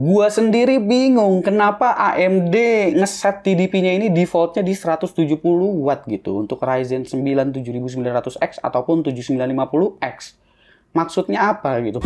Gua sendiri bingung kenapa AMD ngeset TDP-nya ini defaultnya di 170 watt gitu untuk Ryzen 9 7900X ataupun 7950X. Maksudnya apa gitu?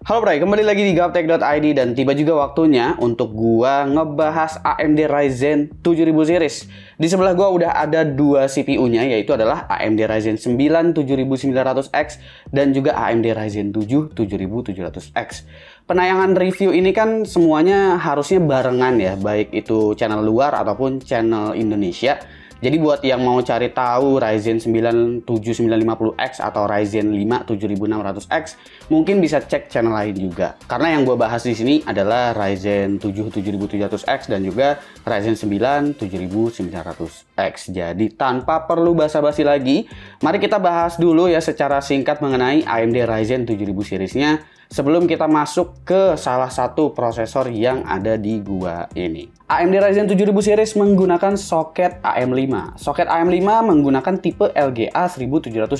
Halo Bray, kembali lagi di gaptek.id dan tiba juga waktunya untuk gua ngebahas AMD Ryzen 7000 series. Di sebelah gua udah ada dua CPU-nya, yaitu adalah AMD Ryzen 9 7900X dan juga AMD Ryzen 7 7700X. Penayangan review ini kan semuanya harusnya barengan ya, baik itu channel luar ataupun channel Indonesia. Jadi buat yang mau cari tahu Ryzen 9 7950X atau Ryzen 5 7600X, mungkin bisa cek channel lain juga. Karena yang gue bahas di sini adalah Ryzen 7 7700X dan juga Ryzen 9 7900X. Jadi tanpa perlu basa-basi lagi, mari kita bahas dulu ya secara singkat mengenai AMD Ryzen 7000 seriesnya sebelum kita masuk ke salah satu prosesor yang ada di gua ini. AMD Ryzen 7000 series menggunakan soket AM5. Soket AM5 menggunakan tipe LGA 1718.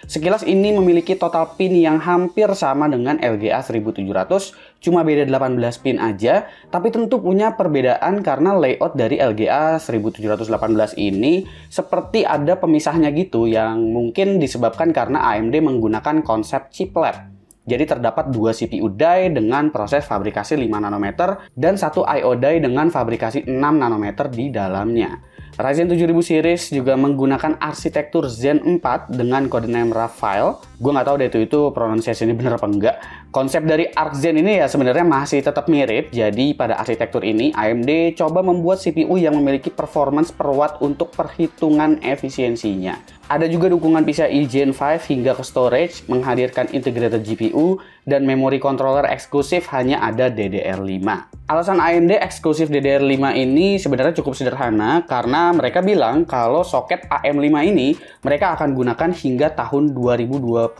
Sekilas ini memiliki total pin yang hampir sama dengan LGA 1700, cuma beda 18 pin aja, tapi tentu punya perbedaan karena layout dari LGA 1718 ini seperti ada pemisahnya gitu yang mungkin disebabkan karena AMD menggunakan konsep chiplet. Jadi terdapat dua CPU die dengan proses fabrikasi 5 nanometer dan satu I/O die dengan fabrikasi 6 nanometer di dalamnya. Ryzen 7000 series juga menggunakan arsitektur Zen 4 dengan codename Raphael. Gue nggak tahu deh itu pronunciation-nya bener apa enggak. Konsep dari Arc Zen ini ya sebenarnya masih tetap mirip. Jadi pada arsitektur ini AMD coba membuat CPU yang memiliki performance per watt untuk perhitungan efisiensinya. Ada juga dukungan PCIe Gen 5 hingga ke storage, menghadirkan integrated GPU, dan memori controller eksklusif hanya ada DDR5. Alasan AMD eksklusif DDR5 ini sebenarnya cukup sederhana karena mereka bilang kalau soket AM5 ini mereka akan gunakan hingga tahun 2025++.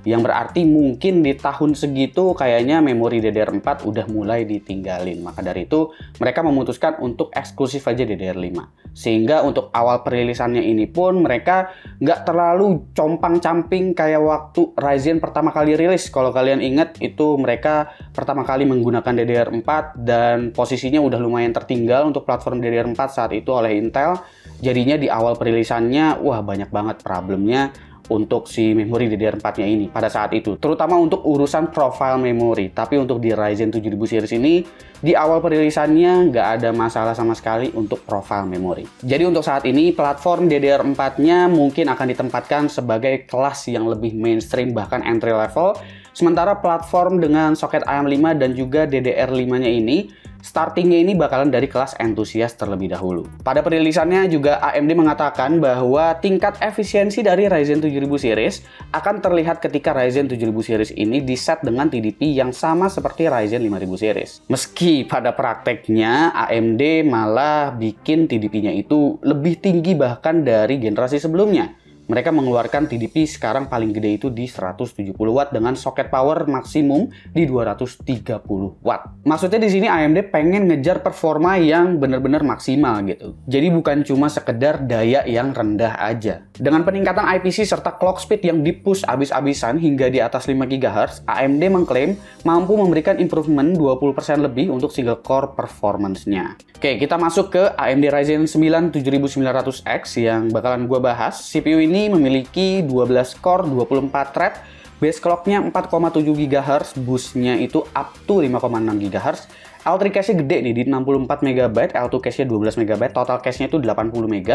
Yang berarti mungkin di tahun segitu kayaknya memori DDR4 udah mulai ditinggalin. Maka dari itu mereka memutuskan untuk eksklusif aja DDR5. Sehingga untuk awal perilisannya ini pun mereka nggak terlalu compang-camping kayak waktu Ryzen pertama kali rilis. Kalau kalian ingat itu mereka pertama kali menggunakan DDR4 dan posisinya udah lumayan tertinggal untuk platform DDR4 saat itu oleh Intel. Jadinya di awal perilisannya wah banyak banget problemnya untuk si memori DDR4-nya ini pada saat itu, terutama untuk urusan profile memori. Tapi untuk di Ryzen 7000 series ini, di awal perilisannya nggak ada masalah sama sekali untuk profile memori. Jadi untuk saat ini, platform DDR4-nya mungkin akan ditempatkan sebagai kelas yang lebih mainstream, bahkan entry level. Sementara platform dengan soket AM5 dan juga DDR5-nya ini, startingnya ini bakalan dari kelas entusias terlebih dahulu. Pada perilisannya juga AMD mengatakan bahwa tingkat efisiensi dari Ryzen 7000 series akan terlihat ketika Ryzen 7000 series ini diset dengan TDP yang sama seperti Ryzen 5000 series. Meski pada prakteknya AMD malah bikin TDP-nya itu lebih tinggi bahkan dari generasi sebelumnya. Mereka mengeluarkan TDP sekarang paling gede itu di 170 watt dengan soket power maksimum di 230 watt. Maksudnya di sini AMD pengen ngejar performa yang benar-benar maksimal gitu. Jadi bukan cuma sekedar daya yang rendah aja. Dengan peningkatan IPC serta clock speed yang dipush abis-abisan hingga di atas 5 GHz, AMD mengklaim mampu memberikan improvement 20% lebih untuk single core performance-nya. Oke, kita masuk ke AMD Ryzen 9 7900X yang bakalan gue bahas. CPU ini memiliki 12 core, 24 thread, base clock-nya 4,7 GHz, boost-nya itu up to 5,6 GHz. L3 cache-nya gede nih di 64 MB, L2 cache-nya 12 MB, total cache-nya itu 80 MB.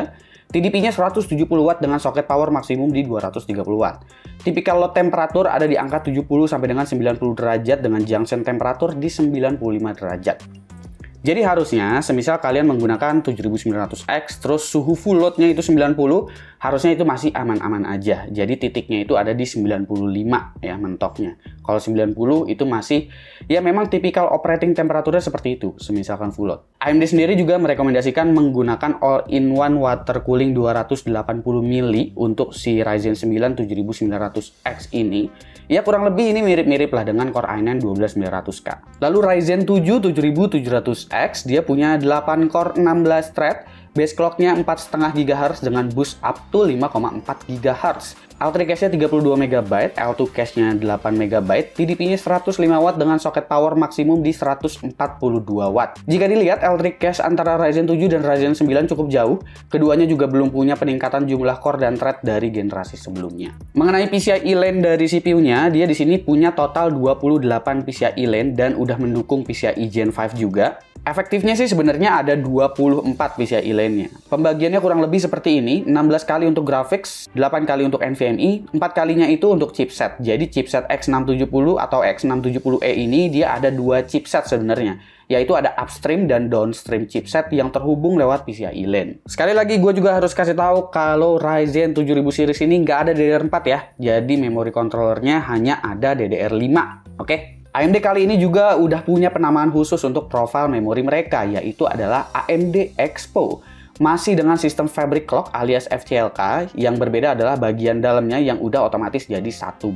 TDP-nya 170 watt dengan soket power maksimum di 230 watt. Tipikal load temperatur ada di angka 70 sampai dengan 90 derajat dengan junction temperatur di 95 derajat. Jadi harusnya, semisal kalian menggunakan 7900X, terus suhu full load-nya itu 90, harusnya itu masih aman-aman aja. Jadi titiknya itu ada di 95 ya mentoknya. Kalau 90 itu masih, ya memang tipikal operating temperaturnya seperti itu, semisalkan full load. AMD sendiri juga merekomendasikan menggunakan all-in-one water cooling 280 mili untuk si Ryzen 9 7900X ini. Ya kurang lebih ini mirip-mirip lah dengan Core i9 12900K. Lalu Ryzen 7 7700X dia punya 8 core 16 thread, Base clock-nya 4,5 GHz dengan boost up to 5,4 GHz. L3 cache-nya 32 MB, L2 cache-nya 8 MB, TDP-nya 105 Watt dengan soket power maksimum di 142 Watt. Jika dilihat, L3 cache antara Ryzen 7 dan Ryzen 9 cukup jauh, keduanya juga belum punya peningkatan jumlah core dan thread dari generasi sebelumnya. Mengenai PCIe lane dari CPU-nya, dia di sini punya total 28 PCIe lane dan udah mendukung PCIe Gen 5 juga. Efektifnya sih sebenarnya ada 24 PCIe lane-nya. Pembagiannya kurang lebih seperti ini, 16 kali untuk graphics, 8 kali untuk NVMe, 4 kalinya itu untuk chipset. Jadi chipset X670 atau X670E ini dia ada 2 chipset sebenarnya, yaitu ada upstream dan downstream chipset yang terhubung lewat PCIe lane. Sekali lagi gue juga harus kasih tahu kalau Ryzen 7000 series ini nggak ada DDR4 ya, jadi memori controllernya hanya ada DDR5. Oke? AMD kali ini juga udah punya penamaan khusus untuk profil memori mereka, yaitu adalah AMD Expo. Masih dengan sistem Fabric Clock alias FCLK, yang berbeda adalah bagian dalamnya yang udah otomatis jadi 1:1.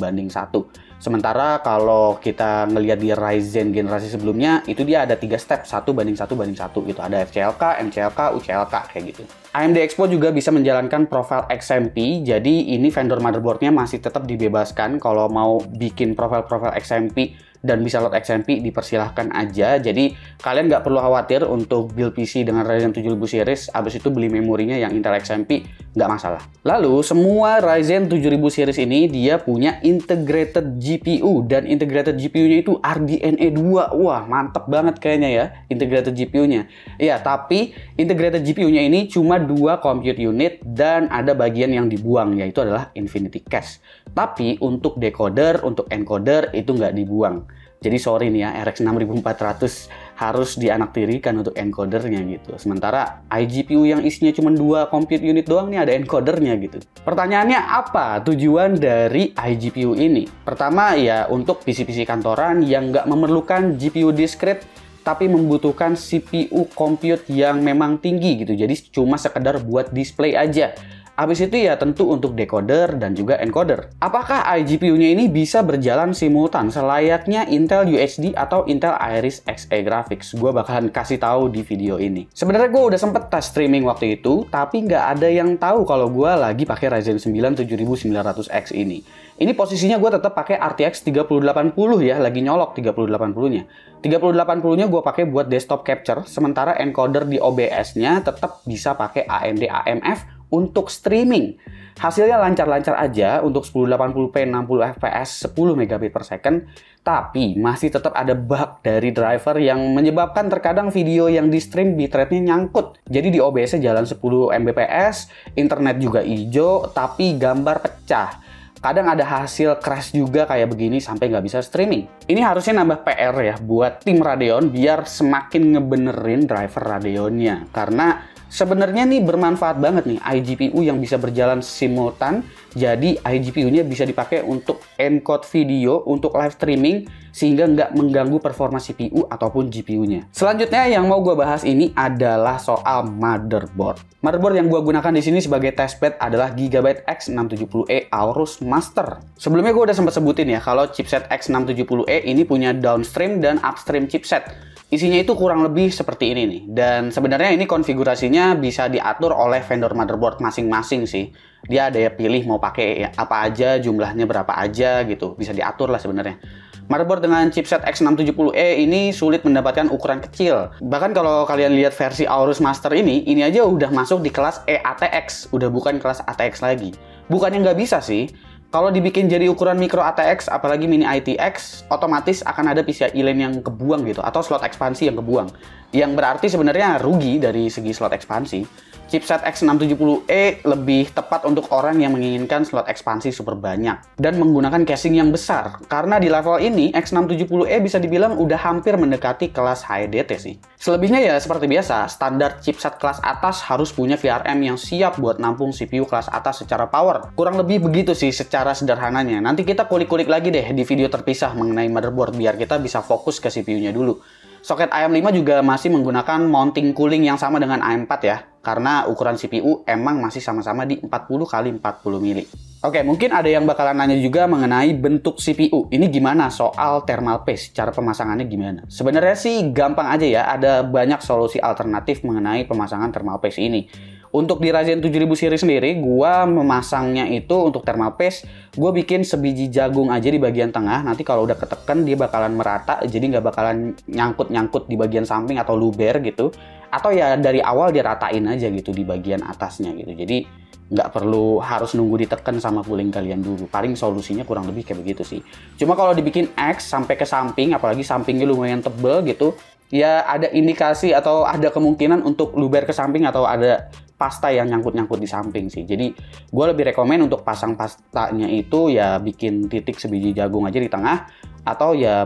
Sementara kalau kita ngelihat di Ryzen generasi sebelumnya, itu dia ada 3 step, 1:1:1. Itu ada FCLK, MCLK, UCLK, kayak gitu. AMD Expo juga bisa menjalankan profil XMP, jadi ini vendor motherboardnya masih tetap dibebaskan kalau mau bikin profil-profil XMP dan bisa load XMP, dipersilahkan aja. Jadi kalian nggak perlu khawatir untuk build PC dengan Ryzen 7000 series, abis itu beli memorinya yang Intel XMP, nggak masalah. Lalu semua Ryzen 7000 series ini dia punya integrated GPU, dan integrated GPU-nya itu RDNA 2. Wah, mantep banget kayaknya ya integrated GPU-nya. Ya, tapi integrated GPU-nya ini cuma 2 compute unit dan ada bagian yang dibuang, yaitu adalah Infinity Cache. Tapi untuk decoder, untuk encoder itu nggak dibuang. Jadi sorry nih ya, RX 6400 harus dianaktirikan untuk encodernya gitu. Sementara iGPU yang isinya cuma 2 compute unit doang nih ada encodernya gitu. Pertanyaannya apa tujuan dari iGPU ini? Pertama ya untuk PC-PC kantoran yang nggak memerlukan GPU discrete tapi membutuhkan CPU compute yang memang tinggi gitu. Jadi cuma sekedar buat display aja. Habis itu ya tentu untuk decoder dan juga encoder. Apakah iGPU-nya ini bisa berjalan simultan selayaknya Intel UHD atau Intel Iris Xe Graphics? Gue bakalan kasih tahu di video ini. Sebenarnya gue udah sempet tes streaming waktu itu, tapi nggak ada yang tahu kalau gue lagi pakai Ryzen 9 7900X ini. Ini posisinya gue tetap pakai RTX 3080 ya, lagi nyolok 3080-nya. 3080-nya gue pakai buat desktop capture, sementara encoder di OBS-nya tetap bisa pakai AMD AMF untuk streaming. Hasilnya lancar-lancar aja untuk 1080p 60 fps 10 megabit per second, tapi masih tetap ada bug dari driver yang menyebabkan terkadang video yang di stream bitrate-nya nyangkut. Jadi di OBS-nya jalan 10 Mbps, internet juga hijau, tapi gambar pecah. Kadang ada hasil crash juga kayak begini sampai nggak bisa streaming. Ini harusnya nambah PR ya buat tim Radeon biar semakin ngebenerin driver Radeonnya. Karena sebenarnya nih bermanfaat banget nih iGPU yang bisa berjalan simultan. Jadi iGPU-nya bisa dipakai untuk encode video, untuk live streaming, sehingga nggak mengganggu performa CPU ataupun GPU-nya. Selanjutnya yang mau gue bahas ini adalah soal motherboard. Motherboard yang gue gunakan di sini sebagai testbed adalah Gigabyte X670E Aorus Master. Sebelumnya gue udah sempat sebutin ya kalau chipset X670E ini punya downstream dan upstream chipset. Isinya itu kurang lebih seperti ini nih. Dan sebenarnya ini konfigurasinya bisa diatur oleh vendor motherboard masing-masing sih. Dia ada ya pilih mau pakai ya, apa aja, jumlahnya berapa aja gitu. Bisa diatur lah sebenarnya. Motherboard dengan chipset X670E ini sulit mendapatkan ukuran kecil. Bahkan kalau kalian lihat versi Aorus Master ini aja udah masuk di kelas eATX. Udah bukan kelas ATX lagi. Bukannya nggak bisa sih. Kalau dibikin jadi ukuran micro ATX, apalagi mini ITX, otomatis akan ada PCIe lane yang kebuang gitu, atau slot ekspansi yang kebuang. Yang berarti sebenarnya rugi dari segi slot ekspansi. Chipset X670E lebih tepat untuk orang yang menginginkan slot ekspansi super banyak dan menggunakan casing yang besar. Karena di level ini, X670E bisa dibilang udah hampir mendekati kelas HEDT sih. Selebihnya ya seperti biasa, standar chipset kelas atas harus punya VRM yang siap buat nampung CPU kelas atas secara power. Kurang lebih begitu sih secara sederhananya. Nanti kita kulik-kulik lagi deh di video terpisah mengenai motherboard biar kita bisa fokus ke CPU-nya dulu. Soket AM5 juga masih menggunakan mounting cooling yang sama dengan AM4 ya, karena ukuran CPU emang masih sama-sama di 40 x 40 mili. Oke, mungkin ada yang bakalan nanya juga mengenai bentuk CPU. Ini gimana soal thermal paste? Cara pemasangannya gimana? Sebenarnya sih gampang aja ya. Ada banyak solusi alternatif mengenai pemasangan thermal paste ini. Untuk di Ryzen 7000 series sendiri, gua memasangnya itu untuk thermal paste, gue bikin sebiji jagung aja di bagian tengah. Nanti kalau udah ketekan dia bakalan merata, jadi nggak bakalan nyangkut-nyangkut di bagian samping atau luber gitu. Atau ya dari awal diratain aja gitu di bagian atasnya gitu. Jadi nggak perlu harus nunggu ditekan sama cooling kalian dulu. Paling solusinya kurang lebih kayak begitu sih. Cuma kalau dibikin X sampai ke samping, apalagi sampingnya lumayan tebel gitu, ya ada indikasi atau ada kemungkinan untuk luber ke samping atau ada pasta yang nyangkut-nyangkut di samping sih. Jadi gue lebih rekomen untuk pasang pastanya itu ya bikin titik sebiji jagung aja di tengah atau ya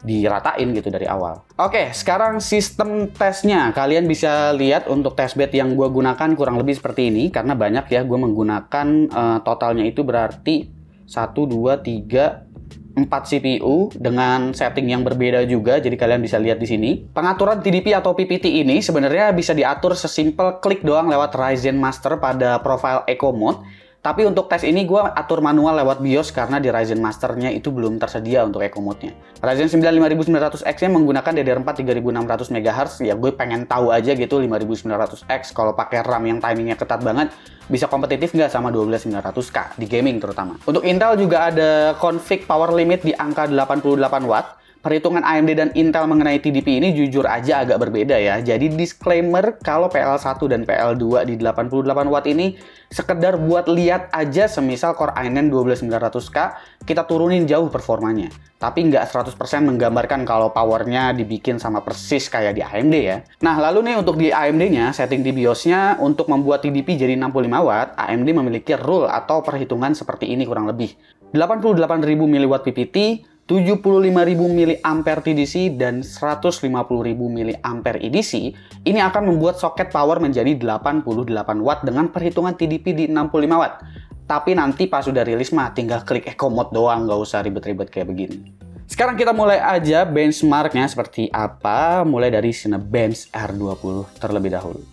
diratain gitu dari awal. Oke, sekarang sistem tesnya. Kalian bisa lihat untuk testbed yang gue gunakan kurang lebih seperti ini karena banyak ya gue menggunakan totalnya itu berarti 1, 2, 3, 4 CPU dengan setting yang berbeda juga, jadi kalian bisa lihat di sini. Pengaturan TDP atau PPT ini sebenarnya bisa diatur sesimpel klik doang lewat Ryzen Master pada profile Eco Mode. Tapi untuk tes ini gue atur manual lewat BIOS karena di Ryzen Master-nya itu belum tersedia untuk Eco Mode-nya. Ryzen 9 5900X-nya menggunakan DDR4 3600 MHz. Ya gue pengen tahu aja gitu 5900X kalau pakai RAM yang timingnya ketat banget bisa kompetitif nggak sama 12900K di gaming terutama. Untuk Intel juga ada config power limit di angka 88 watt. Perhitungan AMD dan Intel mengenai TDP ini jujur aja agak berbeda ya. Jadi disclaimer kalau PL1 dan PL2 di 88 watt ini sekedar buat lihat aja, semisal Core i9 12900K kita turunin jauh performanya. Tapi nggak 100% menggambarkan kalau powernya dibikin sama persis kayak di AMD ya. Nah lalu nih untuk di AMD-nya, setting di BIOS-nya untuk membuat TDP jadi 65 watt, AMD memiliki rule atau perhitungan seperti ini kurang lebih. 88.000 mW PPT, 75.000 mAh TDC, dan 150.000 mAh EDC, ini akan membuat soket power menjadi 88 watt dengan perhitungan TDP di 65 watt. Tapi nanti pas sudah rilis mah tinggal klik Eco Mode doang, nggak usah ribet-ribet kayak begini. Sekarang kita mulai aja benchmarknya seperti apa, mulai dari Cinebench R20 terlebih dahulu.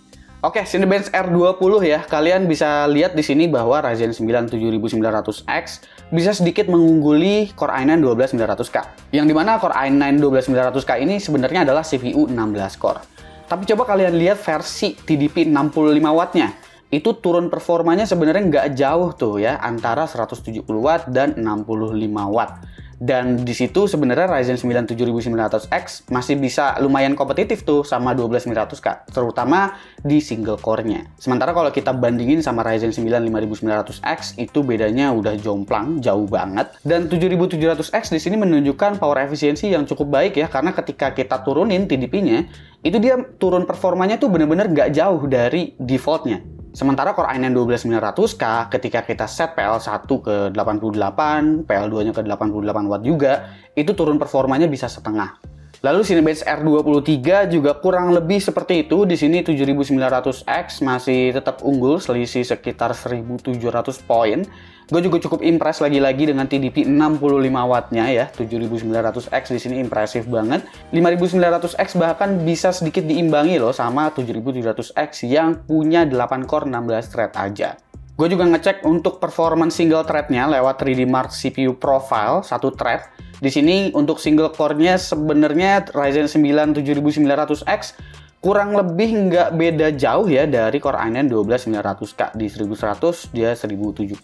Oke, Cinebench R20 ya, kalian bisa lihat di sini bahwa Ryzen 9 7900X bisa sedikit mengungguli Core i9 12900K. Yang dimana Core i9 12900K ini sebenarnya adalah CPU 16 core. Tapi coba kalian lihat versi TDP 65 wattnya. Itu turun performanya sebenarnya nggak jauh tuh ya, antara 170 watt dan 65 watt. Dan di situ sebenarnya Ryzen 9 7900X masih bisa lumayan kompetitif tuh sama 12900K, terutama di single core-nya. Sementara kalau kita bandingin sama Ryzen 9 5900X itu bedanya udah jomplang, jauh banget. Dan 7700X di sini menunjukkan power efisiensi yang cukup baik ya, karena ketika kita turunin TDP-nya, itu dia turun performanya tuh bener-bener nggak jauh dari default-nya. Sementara Core i9 12900K ketika kita set PL1 ke 88, PL2-nya ke 88 watt juga, itu turun performanya bisa setengah. Lalu Cinebench R23 juga kurang lebih seperti itu. Di sini 7900X masih tetap unggul, selisih sekitar 1700 poin. Gue juga cukup impress lagi-lagi dengan TDP 65 wattnya ya. 7900X di sini impresif banget. 5900X bahkan bisa sedikit diimbangi loh sama 7700X yang punya 8 core 16 thread aja. Gue juga ngecek untuk performance single thread-nya lewat 3D Mark CPU Profile 1 thread. Di sini untuk single core-nya sebenarnya Ryzen 9 7900X kurang lebih nggak beda jauh ya dari Core i9 12900K. Di 1100 dia 1071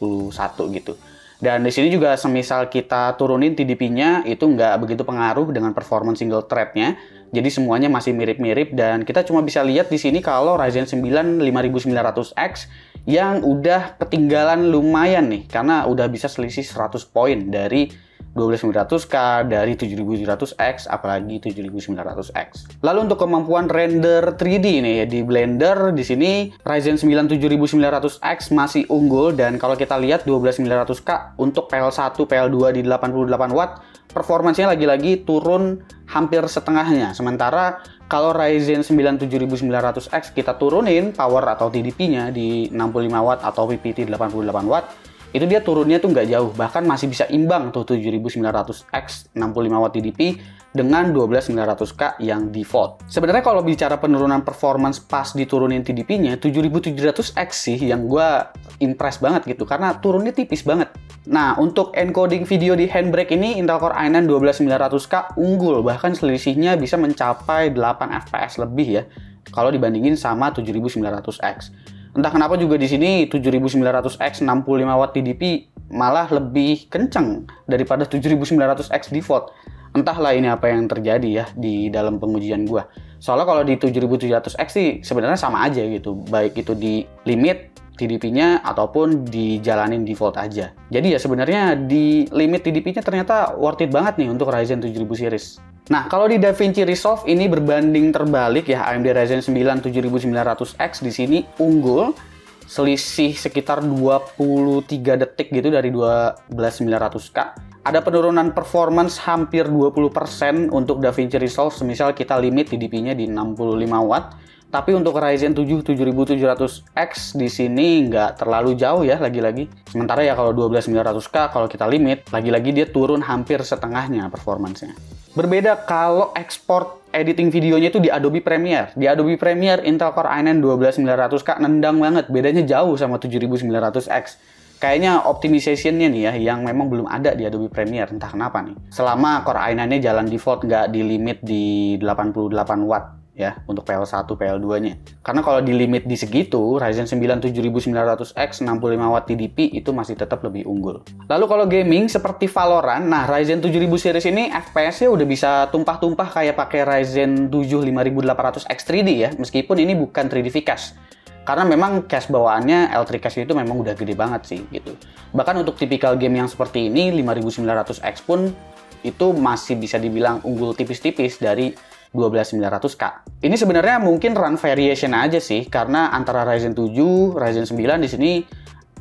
gitu. Dan di sini juga semisal kita turunin TDP-nya itu nggak begitu pengaruh dengan performance single thread-nya. Jadi semuanya masih mirip-mirip dan kita cuma bisa lihat di sini kalau Ryzen 9 5900X yang udah ketinggalan lumayan nih karena udah bisa selisih 100 poin dari 12900K, dari 7700X, apalagi 7900X. Lalu untuk kemampuan render 3D ini ya di Blender, di sini Ryzen 9 7900X masih unggul dan kalau kita lihat 12900K untuk PL1, PL2 di 88 watt, performanya lagi-lagi turun hampir setengahnya. Sementara kalau Ryzen 9 7900X kita turunin power atau TDP-nya di 65 watt atau PPT 88 watt, itu dia turunnya tuh nggak jauh, bahkan masih bisa imbang tuh 7900X 65 watt TDP dengan 12900K yang default. Sebenarnya kalau bicara penurunan performance pas diturunin TDP-nya, 7700X sih yang gue impress banget gitu, karena turunnya tipis banget. Nah, untuk encoding video di Handbrake ini, Intel Core i9 12900K unggul, bahkan selisihnya bisa mencapai 8 fps lebih ya, kalau dibandingin sama 7900X. Entah kenapa juga di sini 7900X 65 watt TDP malah lebih kenceng daripada 7900X default. Entahlah ini apa yang terjadi ya di dalam pengujian gua. Soalnya kalau di 7700X sih sebenarnya sama aja gitu, baik itu di limit TDP-nya ataupun dijalanin default aja. Jadi ya sebenarnya di limit TDP-nya ternyata worth it banget nih untuk Ryzen 7000 series. Nah, kalau di DaVinci Resolve ini berbanding terbalik ya, AMD Ryzen 9 7900X di sini unggul selisih sekitar 23 detik gitu dari 12900K. Ada penurunan performance hampir 20% untuk DaVinci Resolve, semisal kita limit TDP-nya di 65 watt. Tapi untuk Ryzen 7 7700X di sini nggak terlalu jauh ya lagi-lagi. Sementara ya kalau 12900K kalau kita limit, lagi-lagi dia turun hampir setengahnya performance-nya. Berbeda kalau ekspor editing videonya itu di Adobe Premiere. Di Adobe Premiere Intel Core i9 12900K nendang banget, bedanya jauh sama 7900X. Kayaknya optimization-nya nih ya, yang memang belum ada di Adobe Premiere, entah kenapa nih. Selama Core i9-nya jalan default, nggak di limit di 88 watt ya, untuk PL1, PL2-nya. Karena kalau di limit di segitu, Ryzen 9 7900X 65 watt TDP itu masih tetap lebih unggul. Lalu kalau gaming seperti Valorant, nah Ryzen 7000 series ini FPS-nya udah bisa tumpah-tumpah kayak pakai Ryzen 7 5800X 3D ya, meskipun ini bukan 3D V-Cache. Karena memang cache bawaannya L3 cache itu memang udah gede banget sih gitu. Bahkan untuk tipikal game yang seperti ini 5900X pun itu masih bisa dibilang unggul tipis-tipis dari 12900K. Ini sebenarnya mungkin run variation aja sih, karena antara Ryzen 7, Ryzen 9 di sini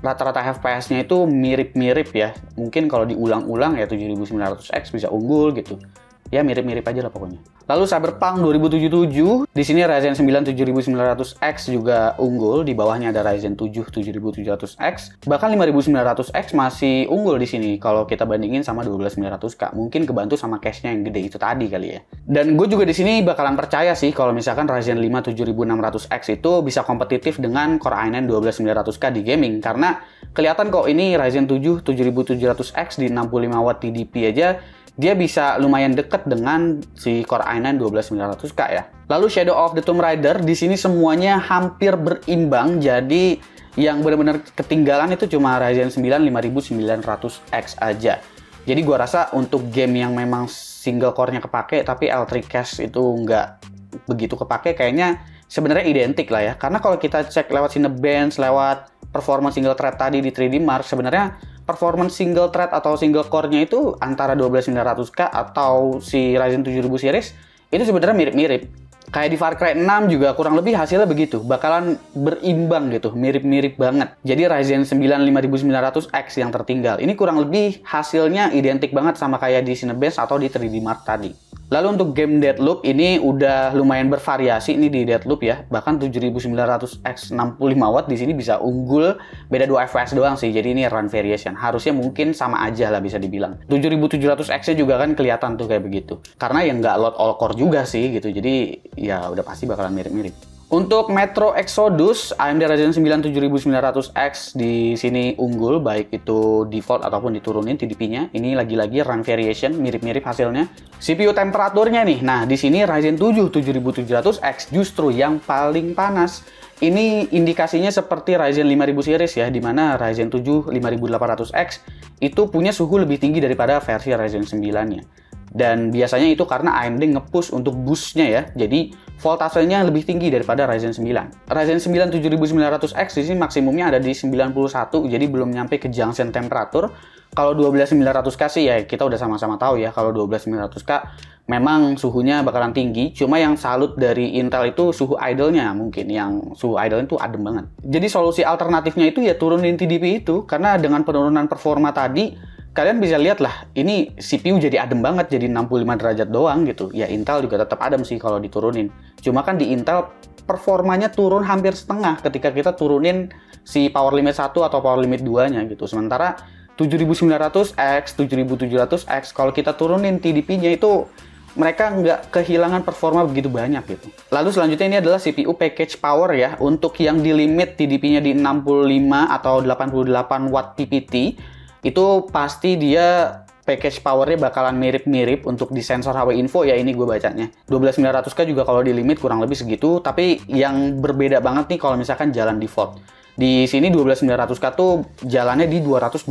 rata-rata FPS-nya itu mirip-mirip ya. Mungkin kalau diulang-ulang ya 7900X bisa unggul gitu. Ya mirip-mirip aja lah pokoknya. Lalu Cyberpunk 2077, di sini Ryzen 9 7900X juga unggul, di bawahnya ada Ryzen 7 7700X, bahkan 5900X masih unggul di sini kalau kita bandingin sama 12900K. Mungkin kebantu sama cache-nya yang gede itu tadi kali ya. Dan gue juga di sini bakalan percaya sih kalau misalkan Ryzen 5 7600X itu bisa kompetitif dengan Core i9 12900K di gaming, karena kelihatan kok ini Ryzen 7 7700X di 65 watt TDP aja dia bisa lumayan deket dengan si Core i9 12900K ya. Lalu Shadow of the Tomb Raider di sini semuanya hampir berimbang, jadi yang benar-benar ketinggalan itu cuma Ryzen 9 5900X aja. Jadi gua rasa untuk game yang memang single core-nya kepake tapi L3 cache itu nggak begitu kepake, kayaknya sebenarnya identik lah ya. Karena kalau kita cek lewat Cinebench, lewat performance single thread tadi di 3D Mark, sebenarnya performance single thread atau single core-nya itu antara 12900K atau si Ryzen 7000 series itu sebenarnya mirip-mirip. Kayak di Far Cry 6 juga kurang lebih hasilnya begitu, bakalan berimbang gitu, mirip-mirip banget. Jadi Ryzen 9 5900X yang tertinggal. Ini kurang lebih hasilnya identik banget sama kayak di Cinebench atau di 3D Mark tadi. Lalu untuk game Deathloop ini udah lumayan bervariasi ini di Deathloop ya. Bahkan 7900X 65 watt di sini bisa unggul, beda 2 fps doang sih. Jadi ini run variation. Harusnya mungkin sama aja lah bisa dibilang. 7700X-nya juga kan kelihatan tuh kayak begitu. Karena yang nggak load all core juga sih gitu. Jadi ya udah pasti bakalan mirip-mirip. Untuk Metro Exodus, AMD Ryzen 9 7900X di sini unggul, baik itu default ataupun diturunin TDP-nya. Ini lagi-lagi run variation, mirip-mirip hasilnya. CPU temperaturnya nih, nah di sini Ryzen 7 7700X justru yang paling panas. Ini indikasinya seperti Ryzen 5000 series ya, di mana Ryzen 7 5800X itu punya suhu lebih tinggi daripada versi Ryzen 9-nya. Dan biasanya itu karena AMD nge-push untuk boost-nya ya. Jadi voltasenya lebih tinggi daripada Ryzen 9. Ryzen 9 7900X di sini maksimumnya ada di 91, jadi belum nyampe ke junction temperatur. Kalau 12900K sih ya kita udah sama-sama tahu ya, kalau 12900K memang suhunya bakalan tinggi. Cuma yang salut dari Intel itu suhu idle-nya mungkin, yang suhu idle itu adem banget. Jadi solusi alternatifnya itu ya turunin TDP itu, karena dengan penurunan performa tadi kalian bisa lihat lah, ini CPU jadi adem banget, jadi 65 derajat doang gitu. Ya Intel juga tetap adem sih kalau diturunin. Cuma kan di Intel performanya turun hampir setengah ketika kita turunin si power limit 1 atau power limit 2-nya gitu. Sementara 7900X, 7700X kalau kita turunin TDP-nya itu mereka nggak kehilangan performa begitu banyak gitu. Lalu selanjutnya ini adalah CPU package power ya. Untuk yang di limit TDP-nya di 65 atau 88 watt PPT, itu pasti dia package powernya bakalan mirip-mirip untuk di sensor HW Info ya, ini gue bacanya. 12900K juga kalau di limit kurang lebih segitu, tapi yang berbeda banget nih kalau misalkan jalan default. Di sini 12900K tuh jalannya di 222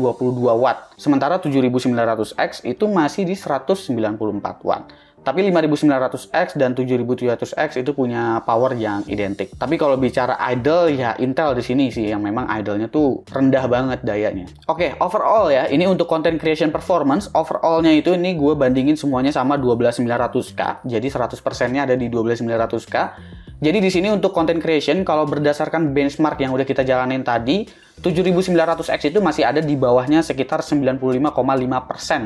watt, sementara 7900X itu masih di 194 watt. Tapi 5900X dan 7700X itu punya power yang identik. Tapi kalau bicara idle ya Intel di sini sih yang memang idle-nya tuh rendah banget dayanya. Oke, overall ya, ini untuk content creation performance, overall-nya itu ini gue bandingin semuanya sama 12900K. Jadi 100%-nya ada di 12900K. Jadi di sini untuk content creation kalau berdasarkan benchmark yang udah kita jalanin tadi, 7900X itu masih ada di bawahnya sekitar 95,5%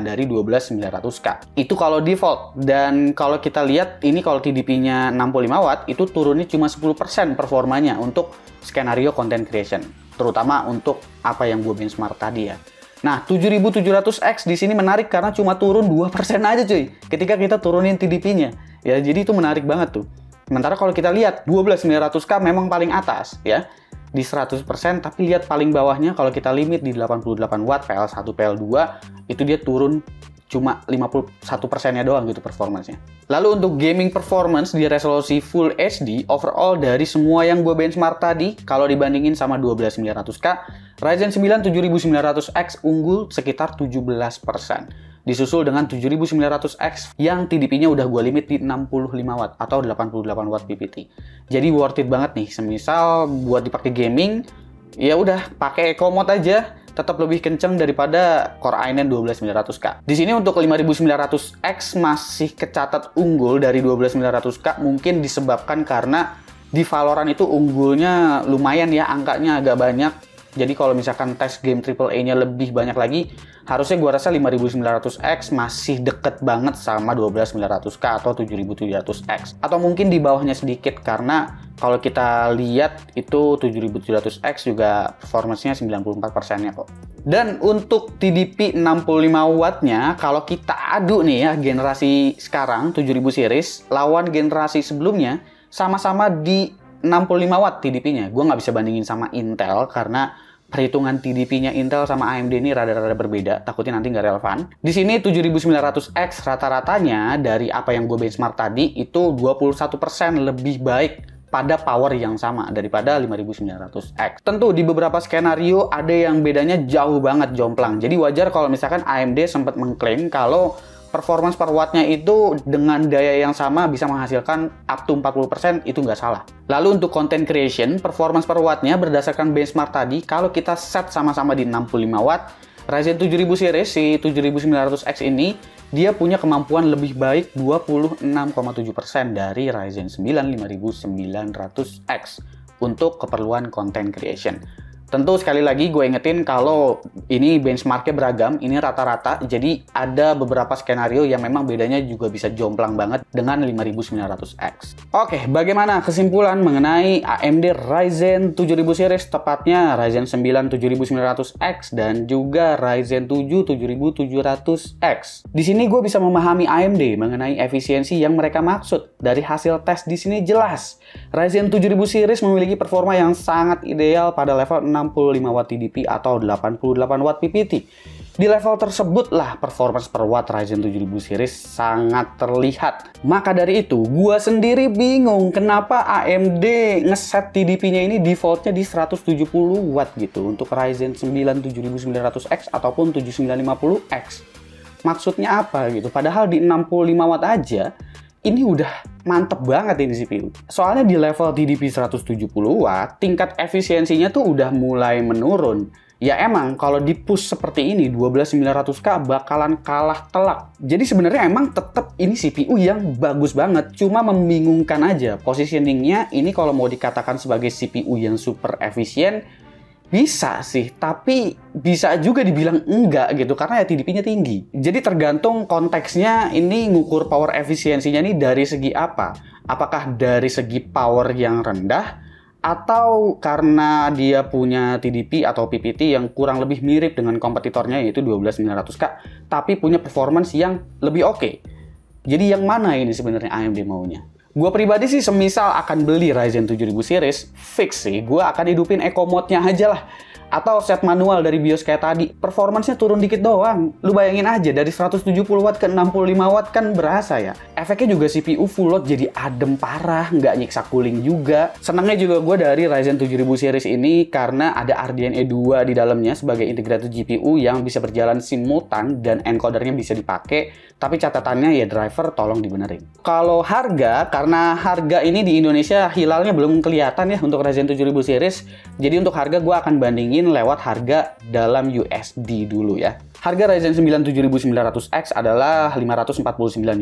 dari 12900K. Itu kalau default. Dan kalau kita lihat ini kalau TDP-nya 65 watt itu turunnya cuma 10% performanya untuk skenario content creation. Terutama untuk apa yang gue benchmark tadi ya. Nah, 7700X di sini menarik karena cuma turun 2% aja cuy. Ketika kita turunin TDP-nya. Ya, jadi itu menarik banget tuh. Sementara kalau kita lihat 12900K memang paling atas ya di 100%, tapi lihat paling bawahnya kalau kita limit di 88 watt PL1 PL2 itu dia turun cuma 51%-nya doang gitu performance-nya. Lalu untuk gaming performance di resolusi Full HD overall dari semua yang gue benchmark tadi kalau dibandingin sama 12900K, Ryzen 9 7900X unggul sekitar 17%. Disusul dengan 7900X yang TDP-nya udah gue limit di 65 watt atau 88 watt PPT. Jadi worth it banget nih. Semisal buat dipakai gaming, ya udah pakai eco mode aja, tetap lebih kenceng daripada Core i9 12900K. Di sini untuk 5900X masih kecatat unggul dari 12900K, mungkin disebabkan karena di Valorant itu unggulnya lumayan ya, angkanya agak banyak. Jadi kalau misalkan tes game AAA-nya lebih banyak lagi, harusnya gua rasa 5900X masih deket banget sama 12900K atau 7700X. Atau mungkin di bawahnya sedikit, karena kalau kita lihat itu 7700X juga performance-nya 94%-nya kok. Dan untuk TDP 65 watt-nya, kalau kita adu nih ya generasi sekarang 7000 series lawan generasi sebelumnya, sama-sama di 65 watt TDP-nya. Gue nggak bisa bandingin sama Intel karena perhitungan TDP-nya Intel sama AMD ini rada-rada berbeda. Takutnya nanti nggak relevan. Di sini 7900X rata-ratanya dari apa yang gue benchmark tadi itu 21% lebih baik pada power yang sama daripada 5900X. Tentu di beberapa skenario ada yang bedanya jauh banget jomplang. Jadi wajar kalau misalkan AMD sempat mengklaim kalau performance per wattnya itu dengan daya yang sama bisa menghasilkan up to 40%, itu nggak salah. Lalu untuk content creation, performance per wattnya berdasarkan benchmark tadi, kalau kita set sama-sama di 65 watt, Ryzen 7000 series, si 7900X ini, dia punya kemampuan lebih baik 26,7% dari Ryzen 9 5900X untuk keperluan content creation. Tentu sekali lagi gue ingetin kalau ini benchmarknya beragam, ini rata-rata, jadi ada beberapa skenario yang memang bedanya juga bisa jomplang banget dengan 5900X. Oke, bagaimana kesimpulan mengenai AMD Ryzen 7000 series, tepatnya Ryzen 9 7900X dan juga Ryzen 7 7700X. Di sini gue bisa memahami AMD mengenai efisiensi yang mereka maksud. Dari hasil tes di sini jelas, Ryzen 7000 series memiliki performa yang sangat ideal pada level 65 watt TDP atau 88 watt PPT. Di level tersebutlah performance per watt Ryzen 7000 series sangat terlihat. Maka dari itu, gua sendiri bingung kenapa AMD ngeset TDP-nya ini defaultnya di 170 watt gitu untuk Ryzen 9 7900X ataupun 7950X. Maksudnya apa gitu? Padahal di 65 watt aja ini udah mantep banget ini CPU. Soalnya di level TDP 170 watt, tingkat efisiensinya tuh udah mulai menurun. Ya emang kalau di push seperti ini 12900K bakalan kalah telak. Jadi sebenarnya emang tetap ini CPU yang bagus banget, cuma membingungkan aja. Positioningnya ini kalau mau dikatakan sebagai CPU yang super efisien, bisa sih, tapi bisa juga dibilang enggak gitu, karena ya TDP-nya tinggi. Jadi tergantung konteksnya ini ngukur power efisiensinya ini dari segi apa. Apakah dari segi power yang rendah, atau karena dia punya TDP atau PPT yang kurang lebih mirip dengan kompetitornya yaitu 12900K, tapi punya performance yang lebih oke. Jadi yang mana ini sebenarnya AMD maunya? Gue pribadi sih semisal akan beli Ryzen 7000 series, fix sih gue akan hidupin Eco Mode-nya aja lah. Atau set manual dari BIOS kayak tadi, performance-nya turun dikit doang. Lu bayangin aja, dari 170 watt ke 65 watt kan berasa ya. Efeknya juga CPU full load jadi adem parah, nggak nyiksa cooling juga. Senangnya juga gue dari Ryzen 7000 series ini karena ada RDNA 2 di dalamnya sebagai integrated GPU yang bisa berjalan simultan dan encodernya bisa dipakai. Tapi catatannya ya driver tolong dibenerin. Kalau harga, karena harga ini di Indonesia hilalnya belum kelihatan ya untuk Ryzen 7000 series. Jadi untuk harga gue akan bandingin lewat harga dalam USD dulu ya. Harga Ryzen 9 7900X adalah 549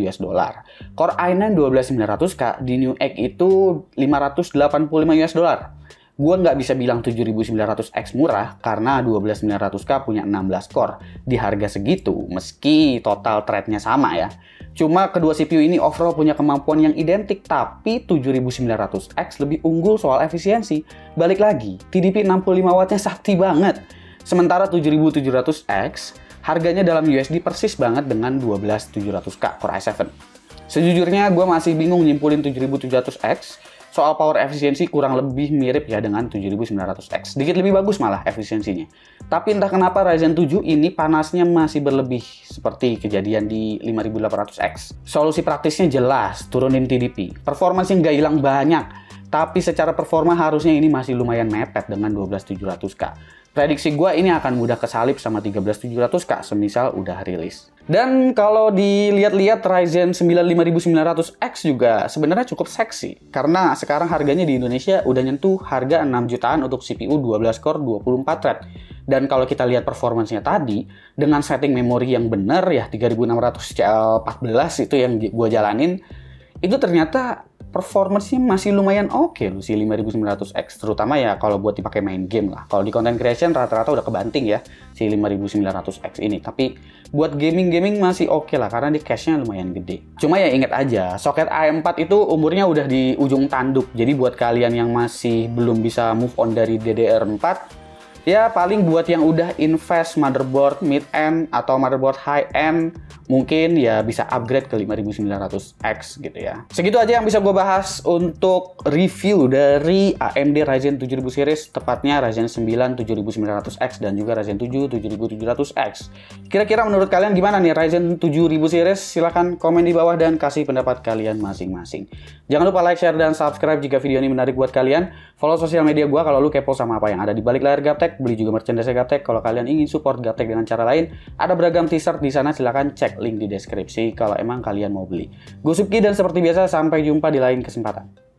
US dollar. Core i9 12900K di Newegg itu 585 US dollar. Gue nggak bisa bilang 7900X murah karena 12900K punya 16 core di harga segitu meski total thread-nya sama ya. Cuma kedua CPU ini overall punya kemampuan yang identik, tapi 7900X lebih unggul soal efisiensi. Balik lagi, TDP 65 wattnya sakti banget. Sementara 7700X harganya dalam USD persis banget dengan 12700K Core i7. Sejujurnya gue masih bingung nyimpulin 7700X. Soal power efisiensi kurang lebih mirip ya dengan 7900X. Sedikit lebih bagus malah efisiensinya. Tapi entah kenapa Ryzen 7 ini panasnya masih berlebih seperti kejadian di 5800X. Solusi praktisnya jelas, turunin TDP. Performance nggak hilang banyak, tapi secara performa harusnya ini masih lumayan mepet dengan 12700K. Prediksi gue ini akan mudah kesalip sama 13700K semisal udah rilis. Dan kalau dilihat-lihat Ryzen 9 5900X juga sebenarnya cukup seksi. Karena sekarang harganya di Indonesia udah nyentuh harga 6 jutaan untuk CPU 12 core 24 thread. Dan kalau kita lihat performance-nya tadi, dengan setting memori yang bener ya 3600 CL14 itu yang gue jalanin, itu ternyata performance-nya masih lumayan oke loh si 5900X, terutama ya kalau buat dipakai main game lah. Kalau di content creation rata-rata udah kebanting ya si 5900X ini, tapi buat gaming masih oke lah karena di cache-nya lumayan gede. Cuma ya inget aja, soket A4 itu umurnya udah di ujung tanduk. Jadi buat kalian yang masih belum bisa move on dari DDR4, ya paling buat yang udah invest motherboard mid-end atau motherboard high-end, mungkin ya bisa upgrade ke 5900X gitu ya. Segitu aja yang bisa gue bahas untuk review dari AMD Ryzen 7000 series, tepatnya Ryzen 9 7900X dan juga Ryzen 7 7700X. Kira-kira menurut kalian gimana nih Ryzen 7000 series? Silahkan komen di bawah dan kasih pendapat kalian masing-masing. Jangan lupa like, share, dan subscribe jika video ini menarik buat kalian. Follow sosial media gue kalau lu kepo sama apa yang ada di balik layar Gaptek. Beli juga merchandise Gaptek. Kalau kalian ingin support Gaptek dengan cara lain, ada beragam t-shirt di sana, silahkan cek link di deskripsi kalau emang kalian mau beli. Gue Supki dan seperti biasa sampai jumpa di lain kesempatan.